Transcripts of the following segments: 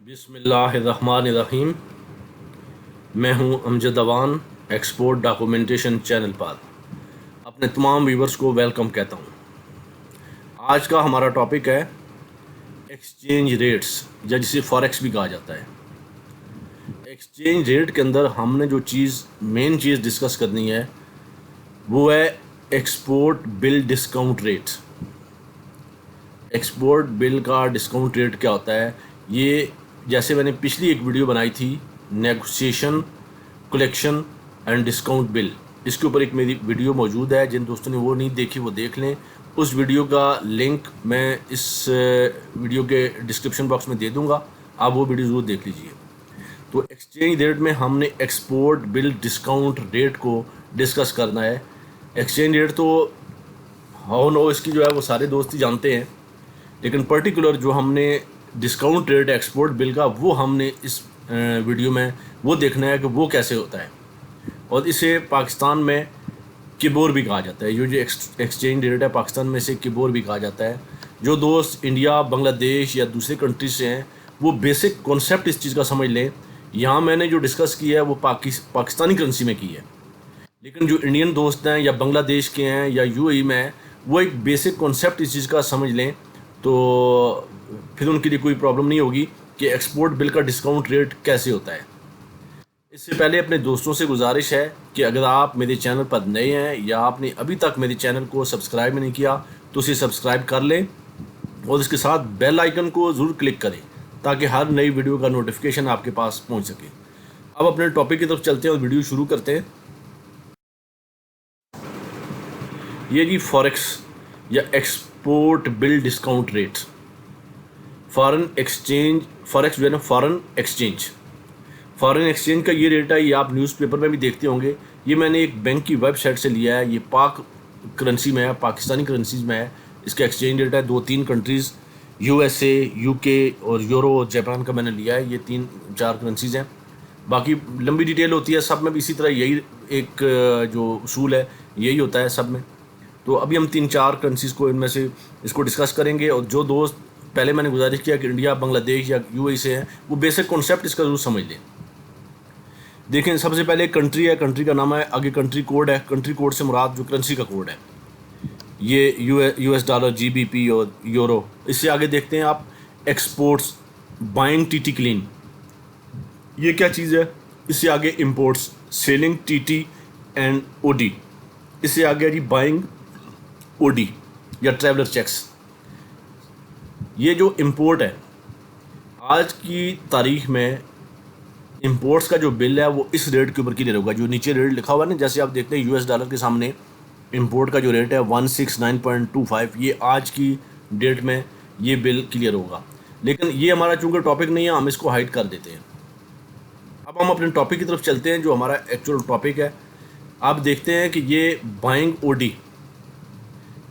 बिस्मिल्लाहिर्रहमानिर्रहीम। मैं हूं Amjad Awan, export documentation channel पर अपने तमाम व्यूवर्स को वेलकम कहता हूं। आज का हमारा टॉपिक है एक्सचेंज रेट्स, या जिसे फॉरेक्स भी कहा जाता है। एक्सचेंज रेट के अंदर हमने जो मेन चीज़ डिस्कस करनी है वो है export bill discount rate. Export bill का डिस्काउंट रेट क्या होता है, ये जैसे मैंने पिछली एक वीडियो बनाई थी negotiation, collection and discount bill, इसके ऊपर एक मेरी वीडियो मौजूद है। जिन दोस्तों ने वो नहीं देखी वो देख लें। उस वीडियो का लिंक मैं इस वीडियो के डिस्क्रिप्शन बॉक्स में दे दूंगा, आप वो वीडियो ज़रूर देख लीजिए। तो एक्सचेंज रेट में हमने एक्सपोर्ट बिल डिस्काउंट रेट को डिस्कस करना है। एक्सचेंज रेट तो हाउ नो इसकी जो है वो सारे दोस्त ही जानते हैं, लेकिन पर्टिकुलर जो हमने डिस्काउंट रेट एक्सपोर्ट बिल का वो हमने इस वीडियो में वो देखना है कि वो कैसे होता है। और इसे पाकिस्तान में किबोर भी कहा जाता है। ये जो एक्सचेंज रेट है पाकिस्तान में इसे किबोर भी कहा जाता है। जो दोस्त इंडिया, बांग्लादेश या दूसरे कंट्री से हैं वो बेसिक कॉन्सेप्ट इस चीज़ का समझ लें। यहाँ मैंने जो डिस्कस किया है वो पाकिस्तानी करेंसी में की है, लेकिन जो इंडियन दोस्त हैं या बांग्लादेश के हैं या यूएई में हैं वो एक बेसिक कॉन्सेप्ट इस चीज़ का समझ लें तो फिर उनके लिए कोई प्रॉब्लम नहीं होगी कि एक्सपोर्ट बिल का डिस्काउंट रेट कैसे होता है। इससे पहले अपने दोस्तों से गुजारिश है कि अगर आप मेरे चैनल पर नए हैं या आपने अभी तक मेरे चैनल को सब्सक्राइब नहीं किया तो उसे सब्सक्राइब कर लें और इसके साथ बेल आइकन को ज़रूर क्लिक करें ताकि हर नई वीडियो का नोटिफिकेशन आपके पास पहुंच सके। अब अपने टॉपिक की तरफ चलते हैं और वीडियो शुरू करते हैं। ये जी फॉरेक्स या export bill discount rate, foreign exchange, forex जो है ना फॉरेन एक्सचेंज का ये रेट है। ये आप न्यूज़पेपर में भी देखते होंगे। ये मैंने एक बैंक की वेबसाइट से लिया है। ये पाक करेंसी में है, पाकिस्तानी करेंसीज में है। इसका एक्सचेंज रेट है 2-3 कंट्रीज़ यूएसए, यूके और यूरो और जापान का मैंने लिया है। ये 3-4 करेंसीज़ हैं, बाकी लंबी डिटेल होती है सब में भी इसी तरह। यही एक जो उसूल है यही होता है सब में। तो अभी हम 3-4 करेंसीज़ को इनमें से इसको डिस्कस करेंगे। और जो दोस्त पहले मैंने गुजारिश किया कि इंडिया, बांग्लादेश या यूएई से हैं वो बेसिक कॉन्सेप्ट इसका जरूर समझ लें। देखें, सबसे पहले कंट्री है, कंट्री का नाम है, आगे कंट्री कोड है। कंट्री कोड से मुराद जो करेंसी का कोड है ये यूएस डॉलर, जीबीपी और यूरो। इससे आगे देखते हैं आप एक्सपोर्ट्स, बाइंग टीटी क्लीन, ये क्या चीज़ है। इससे आगे imports, selling TT and OD. इससे आगे जी बाइंग ओडी या ट्रैवलर चेक्स। ये जो इंपोर्ट है आज की तारीख में इंपोर्ट्स का जो बिल है वो इस रेट के ऊपर क्लियर होगा। जो नीचे रेट लिखा हुआ है ना, जैसे आप देखते हैं यूएस डॉलर के सामने इंपोर्ट का जो रेट है 169.25, ये आज की डेट में ये बिल क्लियर होगा। लेकिन ये हमारा चूँकि टॉपिक नहीं है, हम इसको हाइड कर देते हैं। अब हम अपने टॉपिक की तरफ चलते हैं जो हमारा एक्चुअल टॉपिक है। आप देखते हैं कि ये बाइंग ओडी,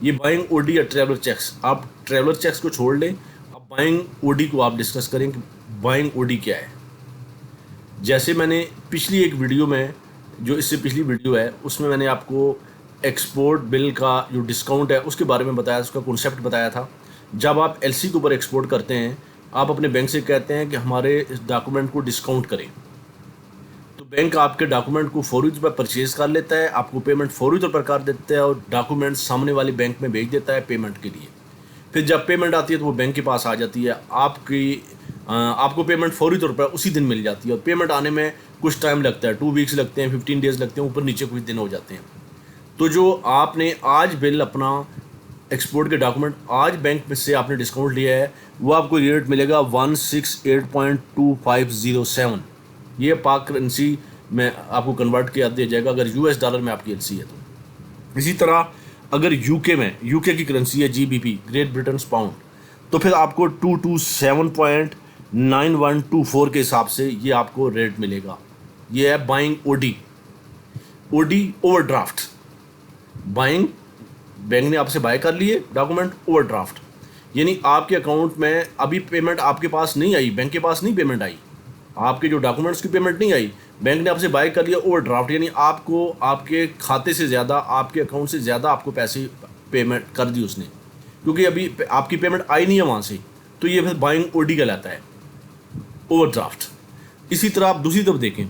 ये बाइंग ओडी या ट्रैवलर चेक्स, आप ट्रैवलर चेक्स को छोड़ लें, अब बाइंग ओडी को आप डिस्कस करें कि बाइंग ओडी क्या है। जैसे मैंने पिछली एक वीडियो में, जो इससे पिछली वीडियो है उसमें मैंने आपको एक्सपोर्ट बिल का जो डिस्काउंट है उसके बारे में बताया, उसका कॉन्सेप्ट बताया था। जब आप एलसी के ऊपर एक्सपोर्ट करते हैं, आप अपने बैंक से कहते हैं कि हमारे इस डॉक्यूमेंट को डिस्काउंट करें, तो बैंक आपके डॉक्यूमेंट को फौरी तौर पर परचेज कर लेता है, आपको पेमेंट फौरी तौर पर कर देता है और डॉक्यूमेंट सामने वाले बैंक में भेज देता है पेमेंट के लिए। फिर जब पेमेंट आती है तो वो बैंक के पास आ जाती है, आपको पेमेंट फौरी तौर पर उसी दिन मिल जाती है। और पेमेंट आने में कुछ टाइम लगता है, 2 वीक्स लगते हैं, 15 डेज़ लगते हैं, ऊपर नीचे कुछ दिन हो जाते हैं। तो जो आपने आज बिल अपना एक्सपोर्ट के डॉक्यूमेंट आज बैंक में से आपने डिस्काउंट लिया है वो आपको रेट मिलेगा 168.2507। ये पाक करेंसी में आपको कन्वर्ट किया दिया जाएगा अगर यूएस डॉलर में आपकी एलसी है तो। इसी तरह अगर यूके में, यूके की करेंसी है जीबीपी, ग्रेट ब्रिटेन पाउंड, तो फिर आपको 227.9124 के हिसाब से ये आपको रेट मिलेगा। ये है buying OD, OD overdraft. Buying, bank ने आपसे बाय कर लिए डॉक्यूमेंट, ओवरड्राफ्ट यानी आपके अकाउंट में अभी पेमेंट आपके पास नहीं आई, बैंक के पास नहीं पेमेंट आई, आपके जो डॉक्यूमेंट्स की पेमेंट नहीं आई, बैंक ने आपसे बाय कर लिया ओवरड्राफ्ट, यानी आपको आपके खाते से ज़्यादा, आपके अकाउंट से ज़्यादा आपको पैसे पेमेंट कर दी उसने, क्योंकि अभी आपकी पेमेंट आई नहीं है वहाँ से। तो ये फिर बाइंग ओडी कहलाता है। ओवरड्राफ्ट। इसी तरह आप दूसरी तरफ देखें,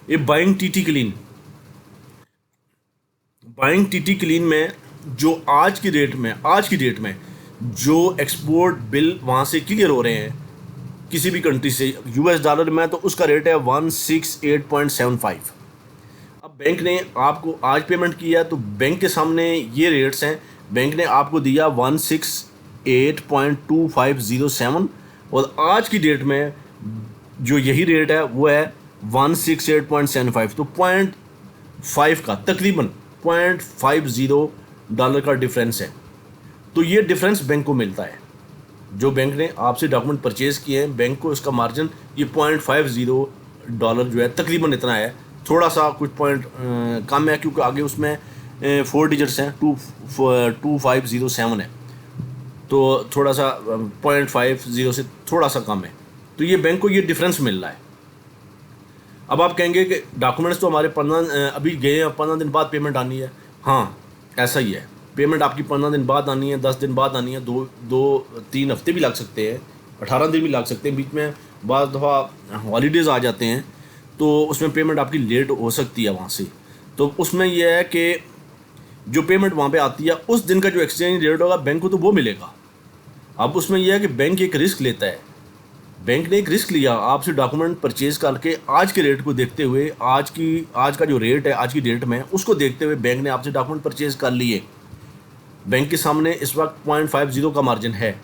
ये buying TT clean, buying TT clean में जो आज की डेट में जो एक्सपोर्ट बिल वहाँ से क्लियर हो रहे हैं किसी भी कंट्री से यूएस डॉलर में, तो उसका रेट है 168.75। अब बैंक ने आपको आज पेमेंट किया तो बैंक के सामने ये रेट्स हैं, बैंक ने आपको दिया 168.2507 और आज की डेट में जो यही रेट है वो है 168.75। तो 0.5 का तकरीबन $0.50 का डिफरेंस है। तो ये डिफरेंस बैंक को मिलता है, जो बैंक ने आपसे डॉक्यूमेंट परचेज किए हैं बैंक को इसका मार्जिन ये $0.50 जो है तकरीबन इतना है। थोड़ा सा कुछ पॉइंट कम है क्योंकि आगे उसमें 4 डिजिट्स हैं, 2507 है, तो थोड़ा सा 0.50 से थोड़ा सा कम है। तो ये बैंक को ये डिफरेंस मिल रहा है। अब आप कहेंगे कि डॉक्यूमेंट्स तो हमारे 15 अभी गए हैं, 15 दिन बाद पेमेंट आनी है। हाँ, ऐसा ही है, पेमेंट आपकी 15 दिन बाद आनी है, 10 दिन बाद आनी है, 2-3 हफ्ते भी लग सकते हैं, 18 दिन भी लग सकते हैं, बीच में बाद दफ़ा हॉलीडेज़ आ जाते हैं तो उसमें पेमेंट आपकी लेट हो सकती है वहाँ से। तो उसमें यह है कि जो पेमेंट वहाँ पे आती है उस दिन का जो एक्सचेंज रेट होगा बैंक को तो वो मिलेगा। अब उसमें यह है कि बैंक एक रिस्क लेता है, बैंक ने एक रिस्क लिया आपसे डॉक्यूमेंट परचेज करके आज के रेट को देखते हुए, आज का जो रेट है आज की डेट में उसको देखते हुए बैंक ने आपसे डॉक्यूमेंट परचेज कर लिए। बैंक के सामने इस वक्त 0.50 का मार्जिन है।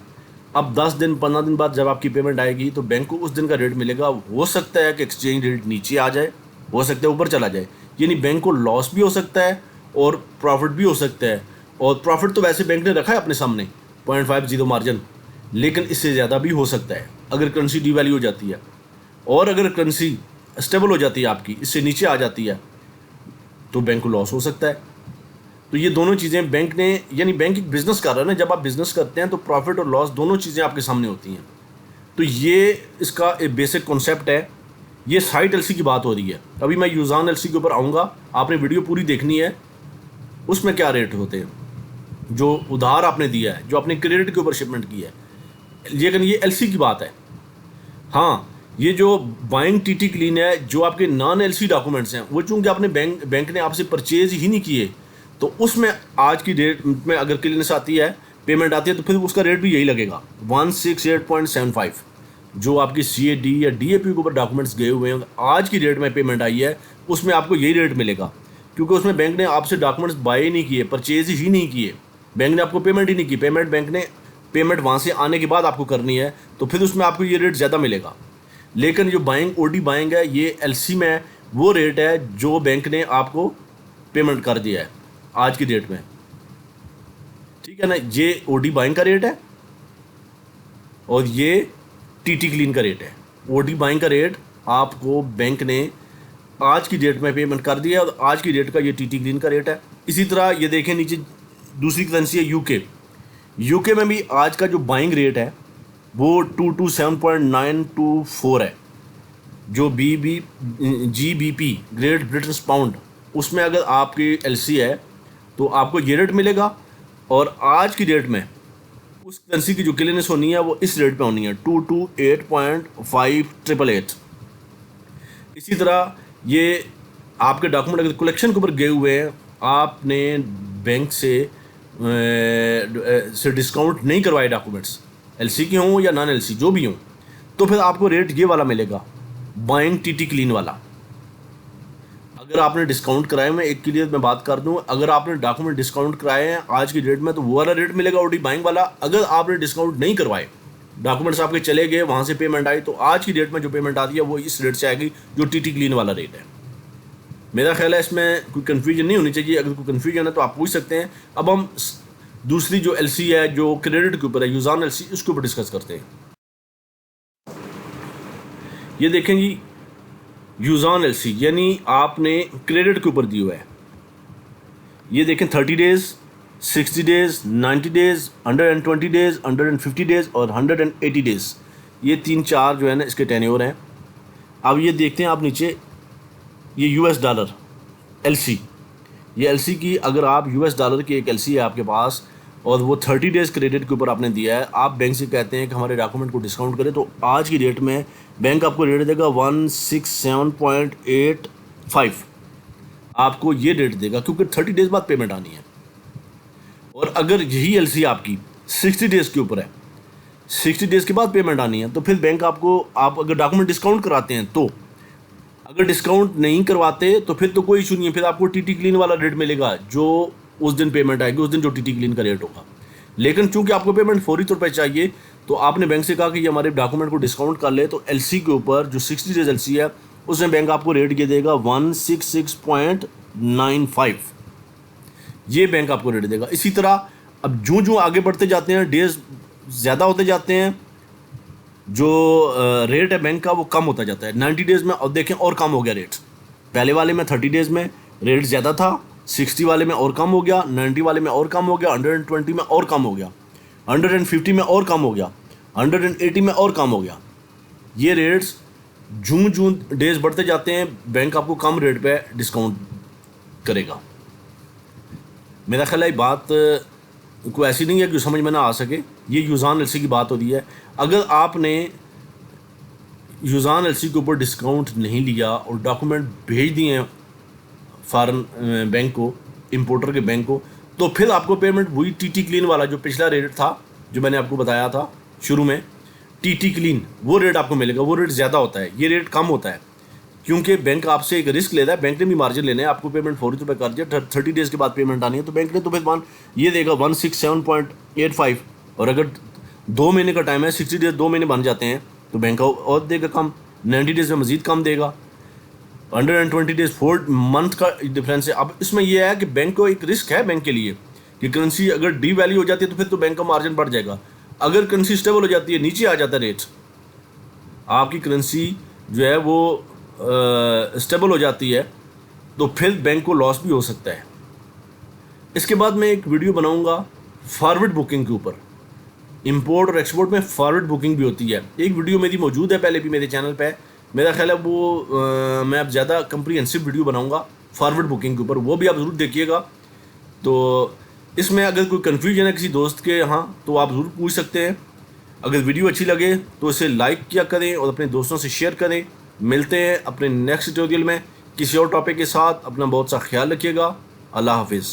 अब 10 दिन 15 दिन बाद जब आपकी पेमेंट आएगी तो बैंक को उस दिन का रेट मिलेगा। हो सकता है कि एक्सचेंज रेट नीचे आ जाए, हो सकता है ऊपर चला जाए, यानी बैंक को लॉस भी हो सकता है और प्रॉफिट भी हो सकता है। और प्रॉफिट तो वैसे बैंक ने रखा है अपने सामने 0.50 मार्जिन, लेकिन इससे ज़्यादा भी हो सकता है अगर करेंसी डीवैल्यू हो जाती है, और अगर करेंसी स्टेबल हो जाती है आपकी, इससे नीचे आ जाती है, तो बैंक को लॉस हो सकता है। तो ये दोनों चीज़ें बैंक ने, यानी बैंक एक बिज़नेस कर रहा है ना, जब आप बिज़नेस करते हैं तो प्रॉफिट और लॉस दोनों चीज़ें आपके सामने होती हैं। तो ये इसका एक बेसिक कॉन्सेप्ट है। ये साइट एलसी की बात हो रही है, अभी मैं यूज़ान एलसी के ऊपर आऊँगा, आपने वीडियो पूरी देखनी है। उसमें क्या रेट होते हैं, जो उधार आपने दिया है, जो आपने क्रेडिट के ऊपर शिपमेंट की है, लेकिन ये एलसी की बात है। हाँ, ये जो बाइंग टीटी क्लीन है, जो आपके नॉन एलसी डॉक्यूमेंट्स हैं, वो चूँकि आपने बैंक ने आपसे परचेज ही नहीं किए, तो उसमें आज की डेट में अगर क्लीनेस आती है, पेमेंट आती है, तो फिर उसका रेट भी यही लगेगा 168.75। जो आपकी CAD या DAP के ऊपर डॉक्यूमेंट्स गए हुए हैं, आज की डेट में पेमेंट आई है, उसमें आपको यही रेट मिलेगा, क्योंकि उसमें बैंक ने आपसे डॉक्यूमेंट्स बाय ही नहीं किए, परचेज ही नहीं किए, बैंक ने आपको पेमेंट ही नहीं की। पेमेंट वहाँ से आने के बाद आपको करनी है, तो फिर उसमें आपको ये रेट ज़्यादा मिलेगा। लेकिन जो OD बाइंग है, ये LC में वो रेट है जो बैंक ने आपको पेमेंट कर दिया है आज की डेट में, ठीक है ना। ये OD बाइंग का रेट है और ये TT क्लीन का रेट है। OD बाइंग का रेट आपको बैंक ने आज की डेट में पेमेंट कर दिया और आज की डेट का ये TT क्लीन का रेट है। इसी तरह ये देखें नीचे दूसरी करेंसी है यूके में भी आज का जो बाइंग रेट है वो 227.924 है। जो GBP ग्रेट ब्रिटिश पाउंड, उसमें अगर आपकी LC है तो आपको ये रेट मिलेगा, और आज की डेट में उस करेंसी की जो क्लियरेंस होनी है वो इस रेट पे होनी है 228.588। इसी तरह ये आपके डॉक्यूमेंट अगर कलेक्शन के ऊपर गए हुए हैं, आपने बैंक से डिस्काउंट नहीं करवाए डॉक्यूमेंट्स, LC के हों या नॉन LC जो भी हों, तो फिर आपको रेट ये वाला मिलेगा, बाइंग TT क्लीन वाला। अगर आपने डिस्काउंट कराए, मैं एक क्लियर में बात कर दूं, अगर आपने डॉक्यूमेंट डिस्काउंट कराए हैं आज की डेट में तो वो वाला रेट मिलेगा OD बाइंग वाला। अगर आपने डिस्काउंट नहीं करवाए, डॉक्यूमेंट्स आपके चले गए, वहाँ से पेमेंट आई, तो आज की डेट में जो पेमेंट आती है वो इस रेट से आएगी जो TT क्लीन वाला रेट है। मेरा ख्याल है इसमें कोई कन्फ्यूजन नहीं होनी चाहिए। अगर कोई कन्फ्यूजन है तो आप पूछ सकते हैं। अब हम दूसरी जो LC है जो क्रेडिट के ऊपर है, यूज़ान LC, उसके ऊपर डिस्कस करते हैं। ये देखें जी, यूज़ान LC यानी आपने क्रेडिट के ऊपर दी हुआ है। ये देखें 30 days, 60 days, 90 days, 120 days, 150 days और 180 डेज़, ये 3-4 जो है ना इसके टेन्योर हैं। अब ये देखते हैं आप नीचे, ये US डॉलर LC, ये LC की अगर आप US डॉलर की एक LC है आपके पास और वो 30 डेज़ क्रेडिट के ऊपर आपने दिया है, आप बैंक से कहते हैं कि हमारे डॉक्यूमेंट को डिस्काउंट करें, तो आज की डेट में बैंक आपको रेट देगा 167.85, आपको ये रेट देगा क्योंकि 30 डेज़ बाद पेमेंट आनी है। और अगर यही एलसी आपकी 60 डेज़ के ऊपर है, 60 डेज़ के बाद पेमेंट आनी है, तो फिर बैंक आपको, आप अगर डॉक्यूमेंट डिस्काउंट कराते हैं तो, अगर डिस्काउंट नहीं करवाते तो फिर तो कोई इशू नहीं है, फिर आपको टीटी क्लीन वाला रेट मिलेगा, जो उस दिन पेमेंट आएगी, उस दिन जो टीटी क्लीन का रेट होगा। लेकिन चूंकि आपको पेमेंट फौरी तौर पर चाहिए, तो आपने बैंक से कहा कि ये हमारे डॉक्यूमेंट को डिस्काउंट कर ले, तो एलसी के ऊपर जो 60 डेज एलसी है उसमें बैंक आपको रेट ये देगा 166.95, ये बैंक आपको रेट देगा। इसी तरह अब जो जो आगे बढ़ते जाते हैं, डेज ज़्यादा होते जाते हैं, जो रेट है बैंक का वो कम होता जाता है। 90 डेज़ में और देखें और कम हो गया रेट, पहले वाले में 30 डेज़ में रेट ज़्यादा था, 60 वाले में और कम हो गया, 90 वाले में और कम हो गया, 120 में और कम हो गया, 150 में और कम हो गया, 180 में और कम हो गया। ये रेट्स जून जून डेज बढ़ते जाते हैं, बैंक आपको कम रेट पे डिस्काउंट करेगा। मेरा ख्याल है बात कोई ऐसी नहीं है कि समझ में ना आ सके, ये यूज़ान एलसी की बात होती है। अगर आपने यूज़ान एलसी के ऊपर डिस्काउंट नहीं लिया और डॉक्यूमेंट भेज दिए हैं फॉरेन बैंक को, इंपोर्टर के बैंक को, तो फिर आपको पेमेंट वही टीटी क्लीन वाला जो पिछला रेट था, जो मैंने आपको बताया था शुरू में, टीटी क्लीन, वो रेट आपको मिलेगा। वो रेट ज़्यादा होता है, ये रेट कम होता है, क्योंकि बैंक आपसे एक रिस्क लेता है, बैंक ने भी मार्जिन लेना है। आपको पेमेंट फौरी तौर पर कर दिया, 30 डेज़ के बाद पेमेंट आनी है, तो बैंक ने तो फिर ये देगा 167.85, और अगर 2 महीने का टाइम है, 60 डेज 2 महीने बन जाते हैं, तो बैंक और देगा कम, 90 डेज़ में मज़ीद कम देगा, 120 डेज 4 मंथ का डिफरेंस है। अब इसमें यह है कि बैंक को एक रिस्क है बैंक के लिए कि करेंसी अगर डी वैल्यू हो जाती है तो फिर तो बैंक का मार्जिन बढ़ जाएगा। अगर करेंसी स्टेबल हो जाती है, नीचे आ जाता है रेट, आपकी करेंसी जो है वो स्टेबल हो जाती है, तो फिर बैंक को लॉस भी हो सकता है। इसके बाद मैं एक वीडियो बनाऊंगा फॉरवर्ड बुकिंग के ऊपर, इंपोर्ट और एक्सपोर्ट में फॉरवर्ड बुकिंग भी होती है। एक वीडियो मेरी मौजूद है पहले भी मेरे चैनल पे, मेरा ख्याल है वो मैं अब ज़्यादा कम्प्रीहेंसिव वीडियो बनाऊंगा फॉरवर्ड बुकिंग के ऊपर, वो भी आप ज़रूर देखिएगा। तो इसमें अगर कोई कन्फ्यूजन है किसी दोस्त के यहाँ, तो आप ज़रूर पूछ सकते हैं। अगर वीडियो अच्छी लगे तो इसे लाइक किया करें और अपने दोस्तों से शेयर करें। मिलते हैं अपने नेक्स्ट ट्यूटोरियल में किसी और टॉपिक के साथ। अपना बहुत सा ख्याल रखिएगा। अल्लाह हाफिज़।